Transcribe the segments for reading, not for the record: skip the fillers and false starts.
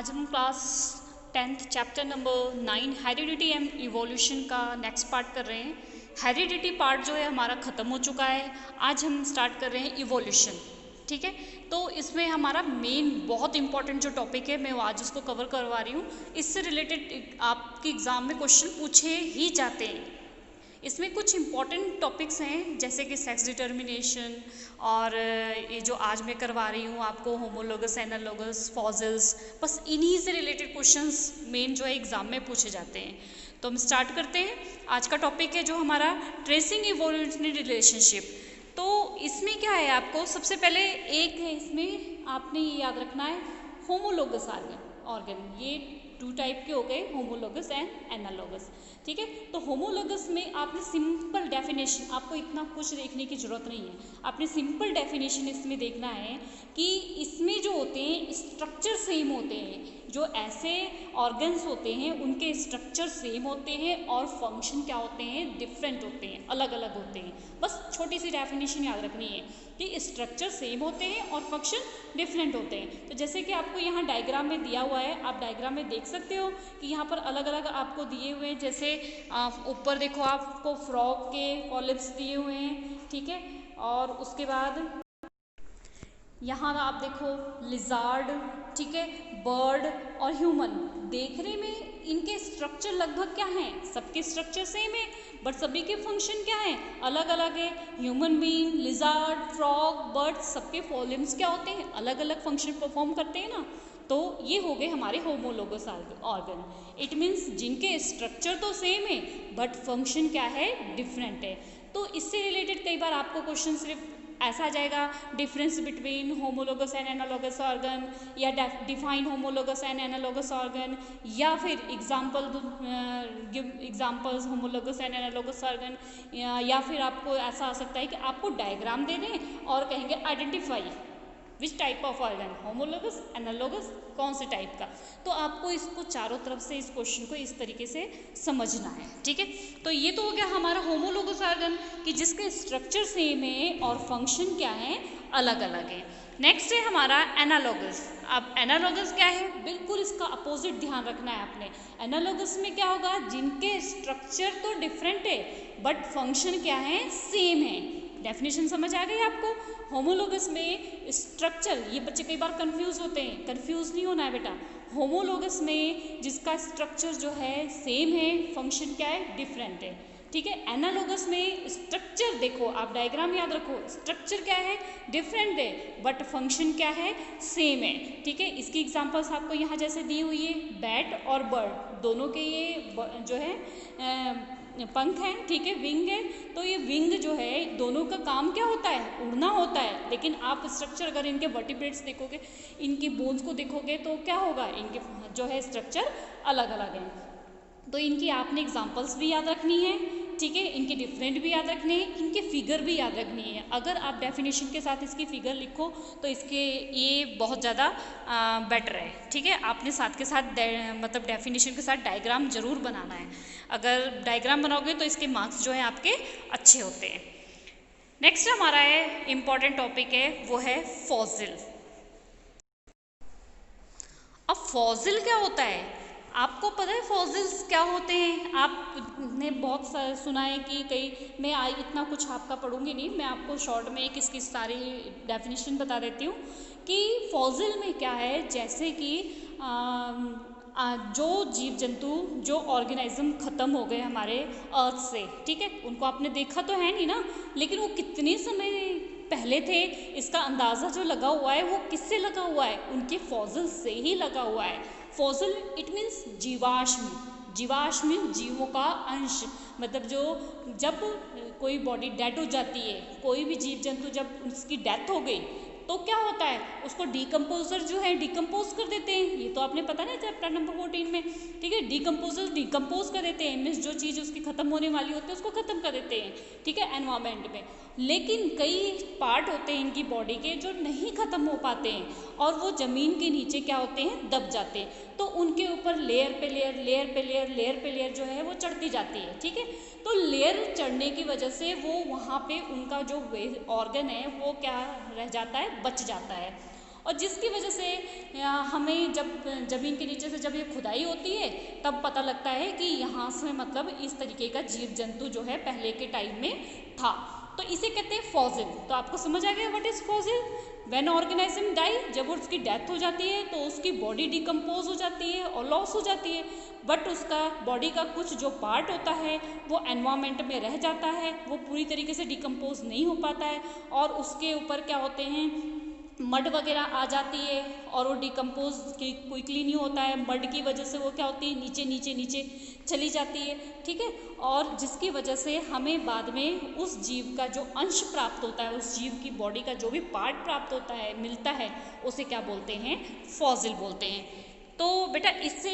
आज हम class 10th chapter number 9 heredity and evolution का नेक्स्ट पार्ट कर रहे हैं। हेरिडिटी पार्ट जो है हमारा ख़त्म हो चुका है। आज हम स्टार्ट कर रहे हैं इवोल्यूशन। ठीक है, तो इसमें हमारा मेन बहुत इंपॉर्टेंट जो टॉपिक है मैं वो आज उसको कवर करवा रही हूँ। इससे रिलेटेड आपके एग्ज़ाम में क्वेश्चन पूछे ही जाते हैं। इसमें कुछ इम्पॉर्टेंट टॉपिक्स हैं जैसे कि सेक्स डिटर्मिनेशन और ये जो आज मैं करवा रही हूँ आपको होमोलोगस, एनालोगस, फॉसिल्स, बस इन्हीं से रिलेटेड क्वेश्चंस मेन जो है एग्ज़ाम में पूछे जाते हैं। तो हम स्टार्ट करते हैं। आज का टॉपिक है जो हमारा ट्रेसिंग इवोल्यूशनरी रिलेशनशिप। तो इसमें क्या है, आपको सबसे पहले एक है, इसमें आपने ये याद रखना है होमोलोगस ऑर्गन। ये 2 टाइप के हो गए, होमोलोगस एंड एनालोगस। ठीक है, तो होमोलोगस में आपने सिंपल डेफिनेशन, आपको इतना कुछ देखने की ज़रूरत नहीं है, आपने सिंपल डेफिनेशन इसमें देखना है कि इसमें जो होते हैं स्ट्रक्चर सेम होते हैं। जो ऐसे ऑर्गन्स होते हैं उनके स्ट्रक्चर सेम होते हैं और फंक्शन क्या होते हैं, डिफरेंट होते हैं, अलग अलग होते हैं। बस छोटी सी डेफिनेशन याद रखनी है कि स्ट्रक्चर सेम होते हैं और फंक्शन डिफरेंट होते हैं। तो जैसे कि आपको यहाँ डायग्राम में दिया हुआ है, आप डायग्राम में देख सकते हो कि यहाँ पर अलग अलग आपको दिए हुए हैं। जैसे ऊपर देखो आपको फ्रॉग के पॉलिप्स दिए हुए हैं। ठीक है, और उसके बाद यहाँ आप देखो लिजार्ड, ठीक है, बर्ड और ह्यूमन। देखने में इनके स्ट्रक्चर लगभग क्या हैं, सबके स्ट्रक्चर सेम है बट सभी के फंक्शन क्या है, अलग अलग है। Human being, lizard, frog, bird, सबके फॉलिम्स क्या होते हैं, अलग अलग फंक्शन परफॉर्म करते हैं ना। तो ये हो गए हमारे होमोलोगस ऑर्गन। इट मीन्स जिनके स्ट्रक्चर तो सेम है बट फंक्शन क्या है, डिफरेंट है। तो इससे रिलेटेड कई बार आपको क्वेश्चन सिर्फ ऐसा आ जाएगा, difference between homologous and analogous organ, या define homologous and analogous organ, या फिर example give examples homologous and analogous organ, या फिर आपको ऐसा आ सकता है कि आपको डायग्राम दे दें और कहेंगे identify which type of organ, homologous, analogous, कौन से टाइप का। तो आपको इसको चारों तरफ से इस क्वेश्चन को इस तरीके से समझना है। ठीक है, तो ये तो हो गया हमारा होमोलोगस ऑर्गन कि जिसके स्ट्रक्चर सेम है और फंक्शन क्या है, अलग अलग है। नेक्स्ट है हमारा एनालोगस। अब एनालोगस क्या है, बिल्कुल इसका अपोजिट ध्यान रखना है आपने। एनालोगस में क्या होगा, जिनके स्ट्रक्चर तो डिफरेंट है बट फंक्शन क्या है, सेम है। डेफिनेशन समझ आ गई आपको। होमोलोगस में स्ट्रक्चर, ये बच्चे कई बार कंफ्यूज होते हैं, कंफ्यूज नहीं होना है बेटा। होमोलोगस में जिसका स्ट्रक्चर जो है सेम है, फंक्शन क्या है, डिफरेंट है। ठीक है, एनालोगस में स्ट्रक्चर देखो, आप डायग्राम याद रखो, स्ट्रक्चर क्या है, डिफरेंट है बट फंक्शन क्या है, सेम है। ठीक है, इसकी एग्जांपल्स आपको यहाँ जैसे दी हुई है, बैट और बर्ड, दोनों के ये जो है पंख हैं, ठीक है, विंग है। तो ये विंग जो है दोनों का काम क्या होता है, उड़ना होता है। लेकिन आप स्ट्रक्चर अगर इनके वर्टिब्रेट्स देखोगे, इनकी बोन्स को देखोगे तो क्या होगा, इनके जो है स्ट्रक्चर अलग अलग हैं। तो इनकी आपने एग्जांपल्स भी याद रखनी है। ठीक है, इनके डिफरेंट भी याद रखने हैं, इनके फिगर भी याद रखनी है। अगर आप डेफिनेशन के साथ इसकी फिगर लिखो तो इसके ये बहुत ज़्यादा बेटर है। ठीक है, आपने साथ के साथ मतलब डेफिनेशन के साथ डायग्राम जरूर बनाना है। अगर डायग्राम बनाओगे तो इसके मार्क्स जो है आपके अच्छे होते हैं। नेक्स्ट हमारा है इम्पॉर्टेंट टॉपिक है, वो है फॉसिल। अब फॉसिल क्या होता है, आपको पता है फॉसिल्स क्या होते हैं। आपने बहुत सुना है कि कई, मैं इतना कुछ आपका पढ़ूंगी नहीं, मैं आपको शॉर्ट में एक इसकी सारी डेफिनेशन बता देती हूँ कि फॉसिल में क्या है। जैसे कि जो जीव जंतु, जो ऑर्गेनिज्म ख़त्म हो गए हमारे अर्थ से, ठीक है, उनको आपने देखा तो है नहीं ना, लेकिन वो कितने समय पहले थे, इसका अंदाज़ा जो लगा हुआ है वो किससे लगा हुआ है, उनके फॉसिल से ही लगा हुआ है। फॉसिल इट मीन्स जीवाश्म। जीवाश्म जीवों का अंश, मतलब जो जब कोई बॉडी डेड हो जाती है, कोई भी जीव जंतु जब उसकी डेथ हो गई तो क्या होता है, उसको डिकम्पोजर जो है डिकम्पोज कर देते हैं। ये तो आपने पता नहीं चैप्टर नंबर 14 में। ठीक है, डिकम्पोजर डिकम्पोज कर देते हैं, मीन्स जो चीज़ उसकी ख़त्म होने वाली होती है उसको ख़त्म कर देते हैं। ठीक है, एनवायरमेंट में। लेकिन कई पार्ट होते हैं इनकी बॉडी के जो नहीं ख़त्म हो पाते हैं और वो ज़मीन के नीचे क्या होते हैं, दब जाते हैं। तो उनके ऊपर लेयर पे लेयर, लेयर पे लेयर, लेयर पे लेयर जो है वो चढ़ती जाती है। ठीक है, तो लेयर चढ़ने की वजह से वो वहाँ पे उनका जो ऑर्गन है वो क्या रह जाता है, बच जाता है। और जिसकी वजह से हमें जब ज़मीन के नीचे से जब ये खुदाई होती है तब पता लगता है कि यहाँ से मतलब इस तरीके का जीव जंतु जो है पहले के टाइम में था। तो इसे कहते हैं फॉसिल। तो आपको समझ आ गया what is fossil? When organism die, जब उसकी डेथ हो जाती है तो उसकी बॉडी डिकम्पोज हो जाती है और लॉस हो जाती है, बट उसका बॉडी का कुछ जो पार्ट होता है वो एनवायरमेंट में रह जाता है, वो पूरी तरीके से डिकम्पोज नहीं हो पाता है और उसके ऊपर क्या होते हैं मड वगैरह आ जाती है और वो डिकम्पोज क्विकली नहीं होता है। मड की वजह से वो क्या होती है नीचे नीचे नीचे चली जाती है, ठीक है। और जिसकी वजह से हमें बाद में उस जीव का जो अंश प्राप्त होता है, उस जीव की बॉडी का जो भी पार्ट प्राप्त होता है, मिलता है, उसे क्या बोलते हैं? फॉसिल बोलते हैं। तो बेटा इससे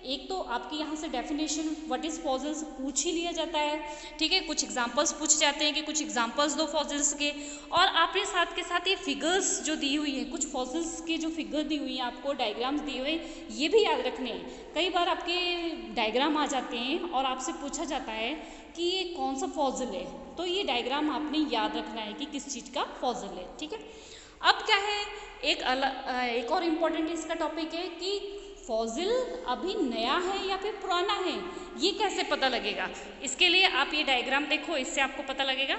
एक तो आपकी यहाँ से डेफिनेशन व्हाट इज़ फॉसिल्स पूछ ही लिया जाता है, ठीक है। कुछ एग्जांपल्स पूछ जाते हैं कि कुछ एग्जांपल्स दो फॉसिल्स के, और आपने साथ के साथ ये फिगर्स जो दी हुई है, कुछ फॉसिल्स की जो फिगर दी हुई है आपको, डायग्राम्स दिए हुए हैं, ये भी याद रखने हैं। कई बार आपके डायग्राम आ जाते हैं और आपसे पूछा जाता है कि ये कौन सा फॉसिल है, तो ये डायग्राम आपने याद रखना है कि किस चीज़ का फॉसिल है, ठीक है। अब क्या है, एक और इम्पॉर्टेंट इसका टॉपिक है कि फॉसिल अभी नया है या फिर पुराना है, ये कैसे पता लगेगा? इसके लिए आप ये डायग्राम देखो, इससे आपको पता लगेगा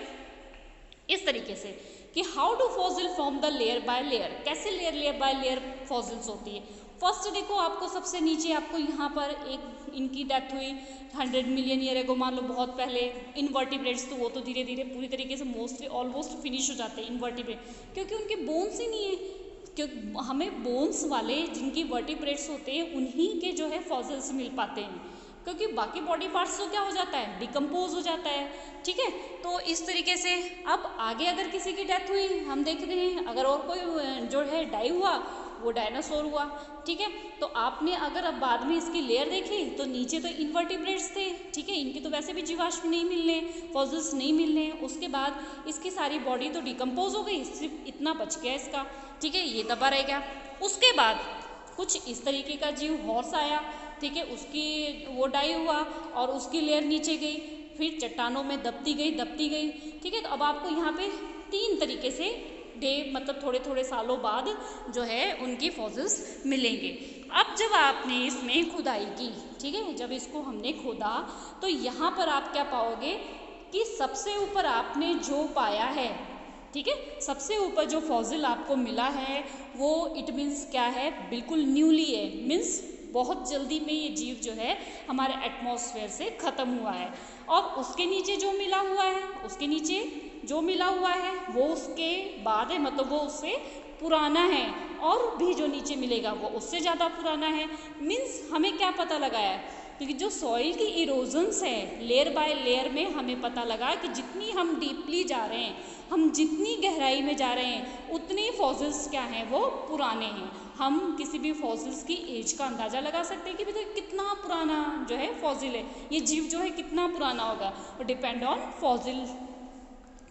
इस तरीके से कि how do fossil form the layer by layer, कैसे लेयर बाय लेयर फॉसिल्स होती है। फर्स्ट देखो, आपको सबसे नीचे आपको यहाँ पर एक इनकी डेथ हुई 100 मिलियन ईयर एगो, मान लो बहुत पहले। इनवर्टिब्रेट्स तो वो तो धीरे धीरे पूरी तरीके से मोस्टली ऑलमोस्ट फिनिश हो जाते हैं इनवर्टिब्रेट, क्योंकि उनके बोन्स ही नहीं है। क्योंकि हमें बोन्स वाले जिनकी वर्टिब्रेट्स होते हैं उन्हीं के जो है फॉसिल्स मिल पाते हैं, क्योंकि बाकी बॉडी पार्ट्स तो क्या हो जाता है, डिकम्पोज हो जाता है, ठीक है। तो इस तरीके से अब आगे अगर किसी की डेथ हुई, हम देख रहे हैं अगर और कोई जो है डाई हुआ, वो डायनासोर हुआ, ठीक है। तो आपने अगर अब बाद में इसकी लेयर देखी तो नीचे तो इनवर्टिब्रेट्स थे, ठीक है, इनके तो वैसे भी जीवाश्म नहीं मिलने, फॉसिल्स नहीं मिलने। उसके बाद इसकी सारी बॉडी तो डिकम्पोज हो गई, सिर्फ इतना बच गया इसका, ठीक है, ये दबा रह गया। उसके बाद कुछ इस तरीके का जीव हॉर्स आया, ठीक है, उसकी वो डाई हुआ और उसकी लेयर नीचे गई, फिर चट्टानों में दबती गई, ठीक है। तो अब आपको यहाँ पे 3 तरीके से मतलब थोड़े थोड़े सालों बाद जो है उनकी फॉसिल्स मिलेंगे। अब जब आपने इसमें खुदाई की, ठीक है, जब इसको हमने खोदा तो यहाँ पर आप क्या पाओगे कि सबसे ऊपर आपने जो पाया है, ठीक है, सबसे ऊपर जो फॉसिल आपको मिला है वो इट मीन्स क्या है, बिल्कुल न्यूली है, मीन्स बहुत जल्दी में ये जीव जो है हमारे एटमॉस्फेयर से ख़त्म हुआ है। और उसके नीचे जो मिला हुआ है, उसके नीचे जो मिला हुआ है वो उसके बाद है, मतलब वो उससे पुराना है, और भी जो नीचे मिलेगा वो उससे ज़्यादा पुराना है। मीन्स हमें क्या पता लगा है, क्योंकि जो सॉइल की इरोजन्स है लेयर बाय लेयर में हमें पता लगा कि जितनी हम डीपली जा रहे हैं, हम जितनी गहराई में जा रहे हैं, उतनी फॉसिल्स क्या हैं, वो पुराने हैं। हम किसी भी फॉसिल्स की एज का अंदाज़ा लगा सकते हैं कि भाई कितना पुराना जो है फॉसिल है, ये जीव जो है कितना पुराना होगा, और डिपेंड ऑन फॉसिल,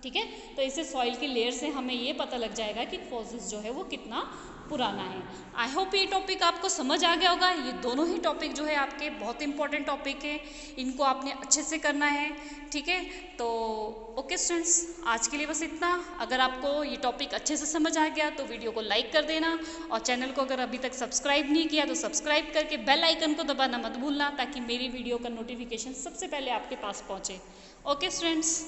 ठीक है। तो इससे सॉइल की लेयर से हमें ये पता लग जाएगा कि फॉसिल्स जो है वो कितना पुराना है। आई होप ये टॉपिक आपको समझ आ गया होगा। ये दोनों ही टॉपिक जो है आपके बहुत इंपॉर्टेंट टॉपिक है, इनको आपने अच्छे से करना है, ठीक है। तो ओके स्टूडेंट्स, आज के लिए बस इतना। अगर आपको ये टॉपिक अच्छे से समझ आ गया तो वीडियो को लाइक कर देना, और चैनल को अगर अभी तक सब्सक्राइब नहीं किया तो सब्सक्राइब करके बेल आइकन को दबाना मत भूलना, ताकि मेरी वीडियो का नोटिफिकेशन सबसे पहले आपके पास पहुँचे। Okay students.